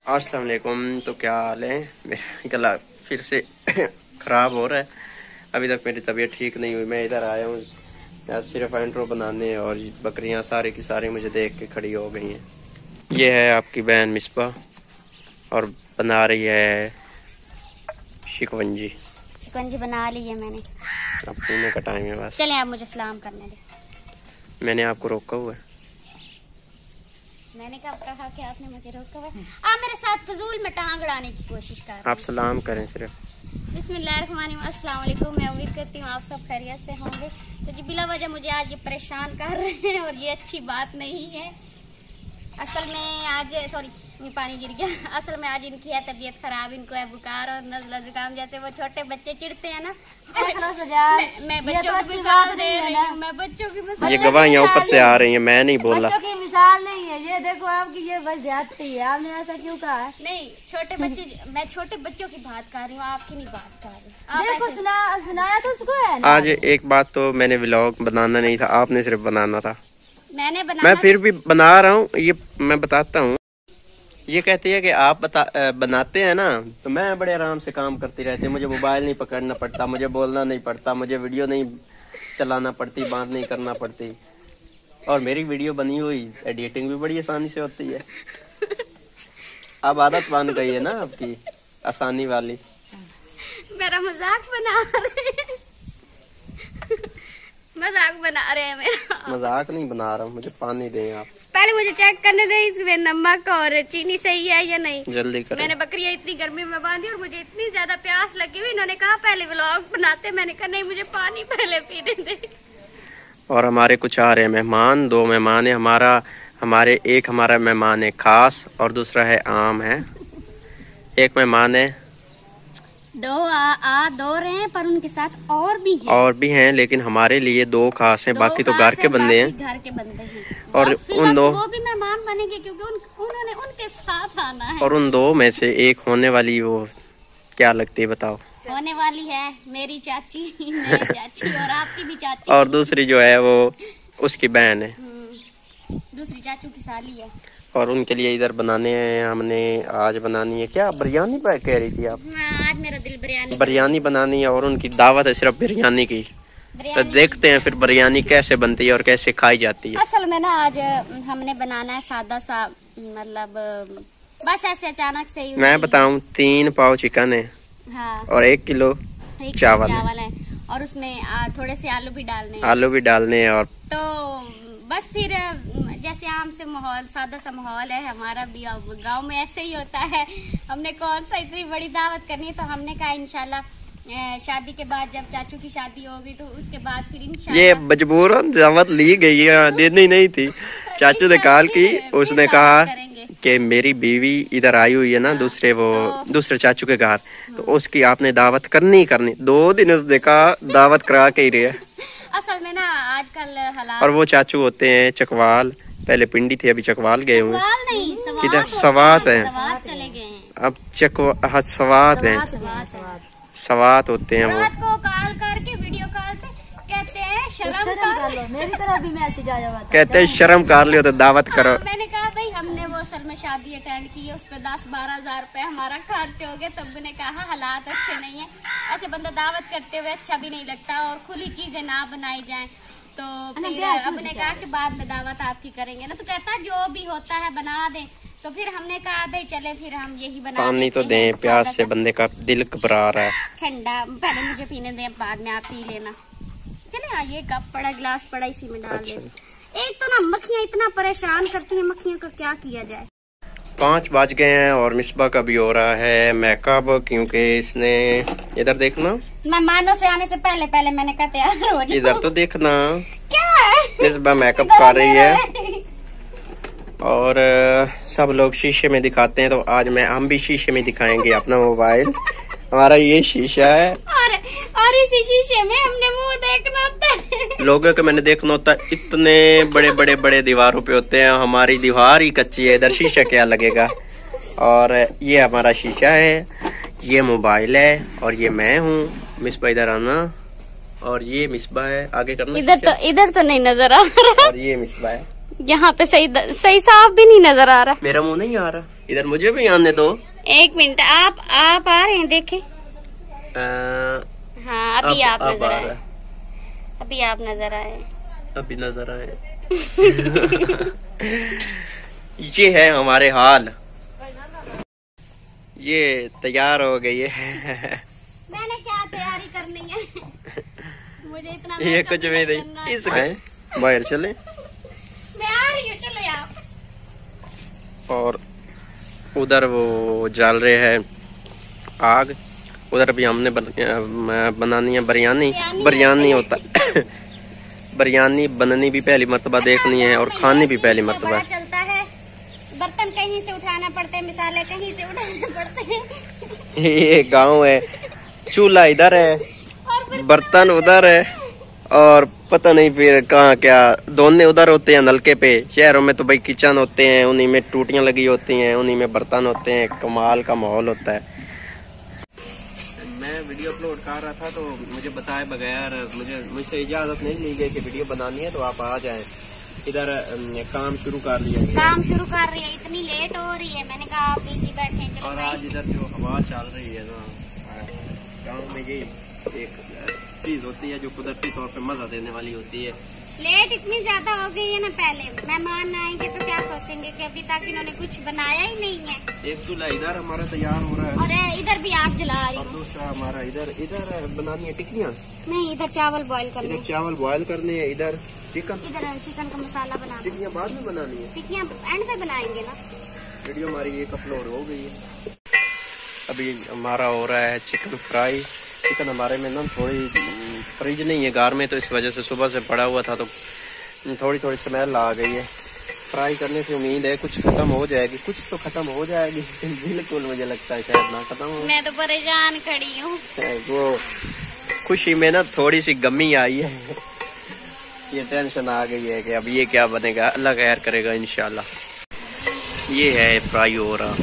अस्सलाम वालेकुम। तो क्या हाल है? मेरा गला फिर से ख़राब हो रहा है। अभी तक मेरी तबीयत ठीक नहीं हुई। मैं इधर आया हूँ यार सिर्फ इंट्रो बनाने और बकरियाँ सारी की सारी मुझे देख के खड़ी हो गई हैं। ये है आपकी बहन मिसबा और बना रही है शिकंजी। शिकंजी बना ली है मैंने। अब पीने का टाइम है बस। चलें आप मुझे सलाम करने दे। मैंने आपको रोका हुआ है। मैंने कब कहा कि आपने मुझे रोका हुआ है? आप मेरे साथ फजूल में टांग अड़ाने की कोशिश कर रहे हैं। आप सलाम करें सिर्फ। बिस्मिल्लाहिर्रहमानिर्रहीम। अस्सलाम वालेकुम। मैं उम्मीद करती हूँ आप सब खैरियत से होंगे। तो जी बिला वजह मुझे आज ये परेशान कर रहे हैं और ये अच्छी बात नहीं है। असल में आज पानी गिर गया। असल में आज इनकी है तबीयत खराब। इनको है बुखार और नज़ला जुकाम। जैसे वो छोटे बच्चे चिढ़ते हैं ना, मैं बच्चों की मिसाल दे रही हूँ। मैं बच्चों की मिसाल। ये गवाहियाँ ऊपर से आ रही हैं, मैं नहीं बोला। बच्चों की मिसाल नहीं है ये। देखो आपकी ये बस ज्यादती है। आपने ऐसा क्यों कहा है? नहीं, छोटे बच्चे, मैं छोटे बच्चों की बात कर रही हूँ, आपकी नहीं बात कर रही। देखो सुनाया तो उसको है ना। आज एक बात तो मैंने व्लॉग बनाना नहीं था, आपने सिर्फ बनाना था। मैंने मैं फिर भी बना रहा हूँ। ये मैं बताता हूँ। ये कहती है कि आप बनाते हैं ना, तो मैं बड़े आराम से काम करती रहती हूँ। मुझे मोबाइल नहीं पकड़ना पड़ता, मुझे बोलना नहीं पड़ता, मुझे वीडियो नहीं चलाना पड़ती, बात नहीं करना पड़ती। और मेरी वीडियो बनी हुई एडिटिंग भी बड़ी आसानी से होती है। अब आदत बन गई है ना आपकी आसानी वाली। मेरा मजाक बना रहे हैं। मजाक बना रहे हैं मेरा। मजाक नहीं बना रहा हूँ। मुझे पानी दें आप। पहले मुझे चेक करने दें इसमें नमक और चीनी सही है या नहीं। जल्दी करें। मैंने बकरियां इतनी गर्मी में बांधी और मुझे इतनी ज्यादा प्यास लगी हुई। इन्होंने कहा पहले व्लॉग बनाते। मैंने कहा नहीं, मुझे पानी पहले पीने दे। और हमारे कुछ आ रहे हैं मेहमान। 2 मेहमान है एक हमारा मेहमान है खास और दूसरा है आम है। एक मेहमान है, दो रहे हैं पर उनके साथ और भी हैं लेकिन हमारे लिए 2 खास हैं। बाकी तो घर के बंदे हैं। घर के बंदे हैं और उन 2 वो भी मेहमान बनेंगे क्योंकि उन्होंने उनके साथ आना है। और उन 2 में से एक होने वाली वो क्या लगती है बताओ? होने वाली है मेरी चाची। मेरी चाची और आपकी भी चाची। और दूसरी जो है वो उसकी बहन है। दूसरी चाचू की साली है। और उनके लिए इधर बनाने हैं। हमने आज बनानी है क्या, बिरयानी कह रही थी आप? हाँ, आज मेरा दिल बिरयानी बनानी है और उनकी दावत है सिर्फ बिरयानी की। तो देखते हैं फिर बिरयानी कैसे बनती है और कैसे खाई जाती है। असल में ना आज हमने बनाना है सादा सा, मतलब बस ऐसे अचानक से ही। मैं बताऊं 3 पाव चिकन है। हाँ। और 1 किलो चावल है और उसमें थोड़े से आलू भी डालने हैं। और तो बस फिर जैसे आम से माहौल, सादा सा माहौल है हमारा भी। गांव में ऐसे ही होता है। हमने कौन सा इतनी बड़ी दावत करनी है, तो हमने कहा इंशाल्लाह शादी के बाद जब चाचू की शादी होगी तो उसके बाद फिर इंशाल्लाह। ये मजबूरन दावत ली गई है, देनी नहीं थी। चाचू ने कहा कि उसने कहा कि मेरी बीवी इधर आई हुई है ना, दूसरे चाचू के घर, तो उसकी आपने दावत करनी 2 दिन उसने कहा दावत करा के ही रहे। असल में ना आजकल हालात। और वो चाचू होते हैं चकवाल। पहले पिंडी थे, अभी चकवाल गए हुए। किधर? सवात है। चले गए हैं अब सवात है। सवात होते हैं वो। रात को कॉल करके वीडियो कॉल पे कहते हैं शर्म कर लो। मेरी तरफ भी मैसेज आया हुआ था। कहते हैं शर्म कर लियो तो दावत करो। मैंने कहा भाई हमने वो असल में शादी अटेंड की है, उस पर 10-12 हजार रुपए हमारा खर्च हो गया। तब मैंने कहा हालात अच्छे नहीं है, ऐसे बंदा दावत करते हुए अच्छा भी नहीं लगता और खुली चीजें ना बनाई जाए। तो फिर अब ने कहा कि बाद में दावत आपकी करेंगे ना, तो कहता जो भी होता है बना दे। तो फिर हमने कहा भाई चले फिर हम यही बना। पानी तो दें, प्यास से बंदे का दिल घबरा रहा है। ठंडा पहले मुझे पीने दें, बाद में आप पी लेना। चले ये कप पड़ा, गिलास पड़ा, इसी में डाल दे। एक तो ना मक्खियाँ इतना परेशान करती हैं, मक्खियों का क्या किया जाए। 5 बज गए हैं और मिसबा का भी हो रहा है मेकअप, क्योंकि इसने इधर देखना। मेहमानों से आने से पहले मैंने कहा तैयार हो जाओ। इधर तो देखना क्या है? मिसबा मेकअप कर रही है और सब लोग शीशे में दिखाते हैं, तो आज हम भी शीशे में दिखाएंगे अपना मोबाइल। हमारा ये शीशा है और इसी शीशे में हमने मुंह देखना होता है। लोगों के मैंने देखना होता है, इतने बड़े दीवारों पे होते हैं। हमारी दीवार ही कच्ची है, इधर शीशा क्या लगेगा। और ये हमारा शीशा है, ये मोबाइल है और ये मैं हूँ। मिसबा इधर आना। और ये मिसबा है, आगे करना। इधर तो नहीं नजर आ रहा। और ये मिसबा है। यहाँ पे सही साफ भी नहीं नजर आ रहा। मेरा मुंह नहीं आ रहा, इधर मुझे भी आने दो। एक मिनट, आप आ रहे हैं, देखें। हाँ, अभी आप नजर आए, अभी आप नजर आए, अभी नजर आए। ये है हमारे हाल। ये तैयार हो गई है। मैंने क्या तैयारी करनी है, मुझे इतना ये कुछ भी नहीं। इस बाहर चले, मैं आ रही हूँ, चलो आप। और उधर वो जल रहे हैं आग, उधर भी हमने बनानी है बिरयानी। बिरयानी होता बिरयानी बननी भी पहली मर्तबा देखनी है और खानी भी पहली मर्तबा चलता है। बर्तन कहीं से उठाना पड़ते हैं, मिसाले कहीं से उठाने पड़ते हैं। ये गांव है, चूल्हा इधर है, बर्तन उधर है, और पता नहीं फिर कहाँ क्या दोने उधर होते हैं नलके पे। शहरों में तो भाई किचन होते हैं, उन्हीं में टूटियां लगी होती हैं, उन्हीं में बर्तन होते हैं, कमाल का माहौल होता है। मैं वीडियो अपलोड कर रहा था तो मुझे बताए बगैर मुझसे इजाजत नहीं ली गई कि वीडियो बनानी है तो आप आ जाएं। इधर काम शुरू कर लिया, काम शुरू कर रही है, इतनी लेट हो रही है, मैंने कहा आप बिजी बैठे। चलो, और आज इधर जो हवा चल रही है ना, गाँव में यही एक चीज होती है जो कुदरती तौर पे मजा देने वाली होती है। लेट इतनी ज्यादा हो गई है ना, पहले मेहमान आएंगे तो क्या सोचेंगे कि अभी तक इन्होंने कुछ बनाया ही नहीं है। एक चूल्हा इधर हमारा तैयार हो रहा है और इधर भी आग जला रही और हूँ। दूसरा हमारा इधर बनानी है टिक्कियाँ। नहीं, इधर चावल बॉईल करने, इधर चावल बॉयल करने हैं, इधर चिकन, इधर चिकन का मसाला बनाना। टिक्कियाँ बाद में बनानी है, टिक्कियाँ एंड पे बनाएंगे ना। वीडियो हमारी एक अपलोड हो गई है। अभी हमारा हो रहा है चिकन फ्राई। चिकन हमारे में ना थोड़ी फ्रिज नहीं है घर में, तो इस वजह से सुबह से पड़ा हुआ था तो थोड़ी थोड़ी स्मेल आ गई है। फ्राई करने से उम्मीद है कुछ खत्म हो जाएगी, कुछ तो खत्म हो जाएगी। बिल्कुल मुझे लगता है शायद ना खत्म हो। मैं तो परेशान खड़ी हूँ। वो खुशी में ना थोड़ी सी गमी आई है, ये टेंशन आ गई है कि अब ये क्या बनेगा, अल्लाह खैर करेगा इंशाल्लाह। ये है फ्राई हो रहा,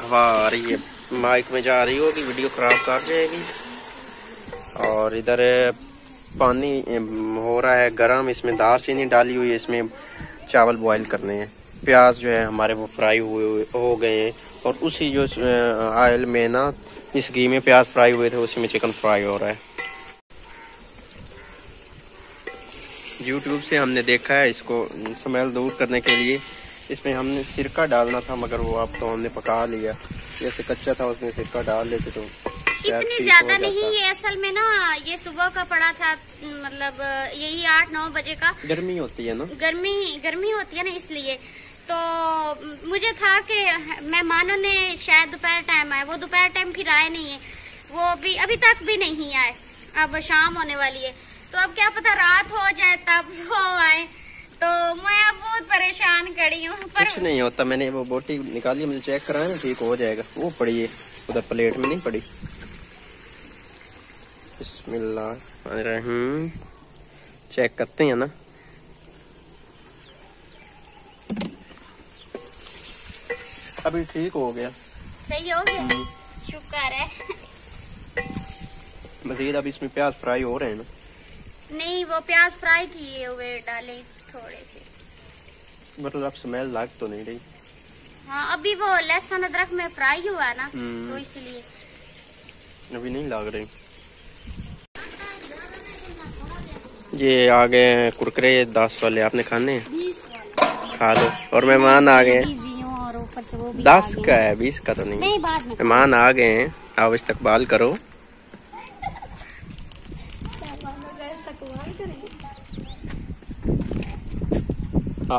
हवा आ रही है, माइक में जा रही होगी, वीडियो खराब कर जाएगी। और इधर पानी हो रहा है गरम, इसमें दालचीनी डाली हुई है, इसमें चावल बॉईल करने हैं। प्याज जो है हमारे वो फ्राई हुए हो गए हैं और उसी जो ऑयल में ना, इस घी में प्याज फ्राई हुए थे, उसी में चिकन फ्राई हो रहा है। YouTube से हमने देखा है, इसको स्मेल दूर करने के लिए इसमें हमने सिरका डालना था, मगर वो अब तो हमने पका लिया। जैसे कच्चा था उसमें सिरका डाल लेते तो इतनी ज्यादा नहीं। ये असल में ना ये सुबह का पड़ा था, मतलब यही 8-9 बजे का। गर्मी होती है ना, गर्मी होती है ना, इसलिए तो मुझे था कि मेहमानों ने शायद दोपहर टाइम आए, वो दोपहर टाइम फिर आए नहीं है, वो भी अभी तक भी नहीं आए। अब शाम होने वाली है तो अब क्या पता रात हो जाए तब वो आए, तो मैं अब बहुत परेशान खड़ी हूँ। कुछ नहीं होता, मैंने वो बोटी निकाली, मुझे चेक कराया ना, ठीक हो जाएगा। वो पड़ी है उधर प्लेट में, नहीं पड़ी। बिस्मिल्लाहिर्रहमानिर्रहीम, चेक करते हैं ना। अभी ठीक हो गया, सही हो गया, शुक्र है। मजीद अब इसमें प्याज फ्राई हो रहे हैं ना? नहीं, वो प्याज फ्राई किए हुए डाले थोड़े से, मतलब अब स्मेल लाग तो नहीं रही। हाँ, अभी वो लहसुन अदरक में फ्राई हुआ ना, तो इसलिए अभी नहीं लाग रही। ये आ गए हैं कुरकुरे 10 वाले, आपने खाने हैं? खा लो। और मेहमान आ गए हैं, 10 का है, 20 का तो नहीं। मेहमान आ गए हैं, आप इस्तकबाल करो।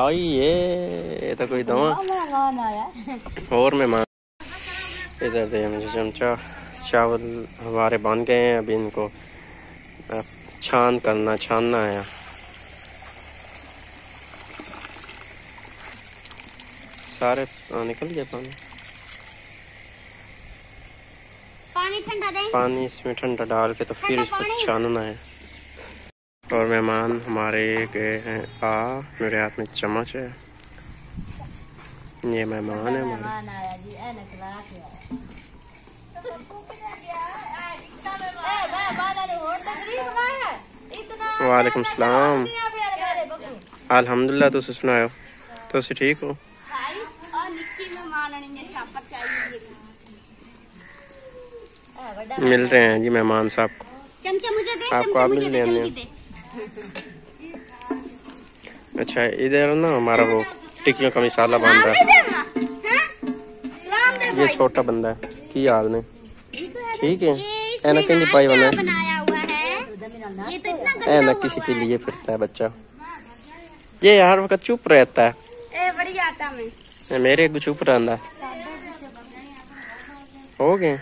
ये तो कोई दवा और मेहमान। इधर दे मुझे चमचा। चावल हमारे बन गए हैं, अभी इनको छानना है। सारे निकल गया पानी ठंडा दें। पानी इसमें ठंडा डाल के तो फिर इसको छानना है। और मेहमान हमारे गए हैं मेरे हाथ में चम्मच है, ये मेहमान है हमारे। वालेकुम सलाम। अल्हम्दुलिल्लाह तुम सुनाओ, तुम ठीक हो? और निक्की में माननी है छापर चाहिए। मिल रहे हैं जी मेहमान साहब को। चमचा मुझे दे, आपको आप मिल रहे दे। अच्छा इधर ना हमारा वो टिक्कियों का मसाला बन रहा है। ये छोटा बंदा है की हाल ने ठीक है ऐना कहीं पाई वाला बनाया हुआ है। ये तो इतना गंदा ऐना किसी के लिए फिरता है बच्चा, ये हर वक्त चुप रहता है। ए बड़ी आटा में मेरे को चुप रहता हो गए।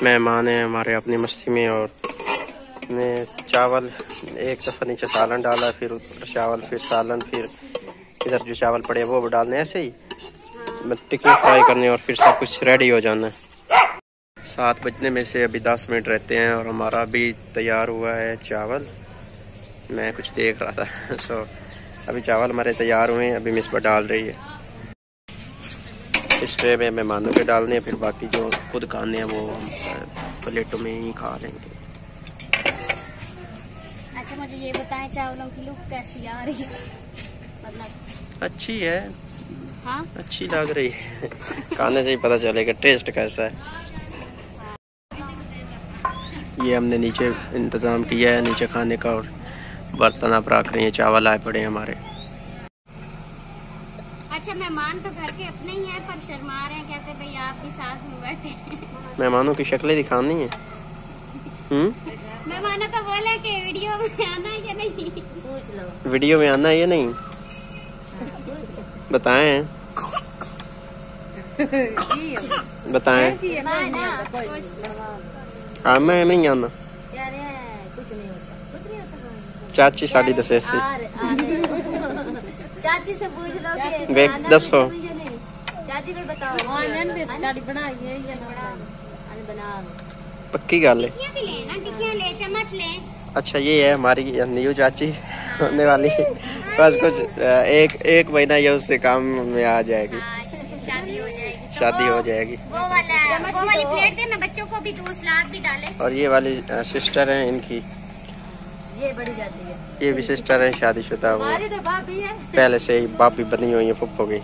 मेहमान है हमारे अपनी मस्ती में, और ने चावल एक दफा नीचे सालन डाला, फिर ऊपर चावल, फिर सालन, फिर इधर जो चावल पड़े वो भी डालने, ऐसे ही टिक्की फ्राई करने और फिर सब कुछ रेडी हो जाना। 7 बजने में से अभी 10 मिनट रहते हैं और हमारा अभी तैयार हुआ है चावल। मैं कुछ देख रहा था सो अभी चावल हमारे तैयार हुए हैं, अभी मिसबा डाल रही है। इस ट्रे में मेहमानों के डालने हैं, फिर बाकी जो खुद खाने हैं वो प्लेटों में ही खा लेंगे। अच्छा मुझे ये बताएं चावलों की लुक कैसी आ रही है? मतलब अच्छी है। हाँ अच्छी लग रही है खाने से ही पता चलेगा टेस्ट कैसा है। ये हमने नीचे इंतजाम किया है नीचे खाने का, और बर्तन आप रख रहे हैं, चावल आए पड़े हैं हमारे। अच्छा मेहमान तो घर के अपने ही हैं पर शर्मा रहे हैं, कहते भाई आप भी साथ में बैठे। मेहमानों की शक्लें दिखानी है। मेहमानों को बोले कि वीडियो में आना है या नहीं? पूछ लो वीडियो में आना है या नहीं बताएं बताएं। आना है नहीं आना? चाची साड़ी दसे चाची से पूछ लो कि वे दसो चाची भी बताओ बना पक्की गल है। टिक्कियाँ भी ले ना, टिक्कियाँ ले, चम्मच ले। अच्छा ये है हमारी न्यू चाची होने वाली, बस कुछ एक महीना ये उससे काम में आ जाएगी, शादी हो जाएगी तो शादी हो जाएगी। वो वाली प्लेट दे, मैं बच्चों को भी 2 सलाद भी डाले। और ये वाली सिस्टर है इनकी, ये बड़ी चाची है, ये भी सिस्टर है शादीशुदा, वो हमारी तो भाभी है पहले से ही भाभी बनी हुई है, फुप्पो की।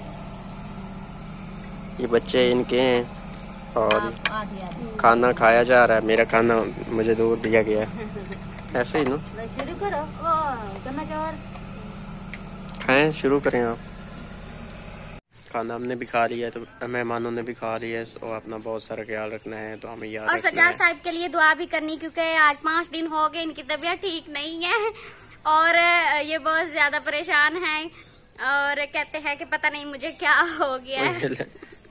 ये बच्चे इनके हैं और खाना खाया जा रहा है, मेरा खाना मुझे दूर दिया गया है। ऐसे ही ना शुरू करो चम्मच और खाएं, शुरू करें आप। खाना हमने भी खा लिया है तो मेहमानों ने भी खा लिया है, तो अपना बहुत सारा ख्याल रखना है, तो हमें याद और रखना सजाद है। साहब के लिए दुआ भी करनी, क्योंकि आज 5 दिन हो गए इनकी तबीयत ठीक नहीं है और ये बहुत ज्यादा परेशान हैं और कहते हैं कि पता नहीं मुझे क्या हो गया है।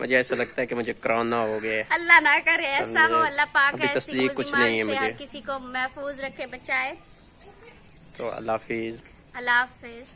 मुझे ऐसा लगता है कि मुझे कोरोना हो गया है। अल्लाह ना करे ऐसा हो, अल्लाह पाक अभी ऐसी तस्दीक कोई कुछ बीमारी नहीं है से मुझे। हर किसी को महफूज रखे, बचाए। तो अल्लाह हाफिज। अल्लाह हाफिज।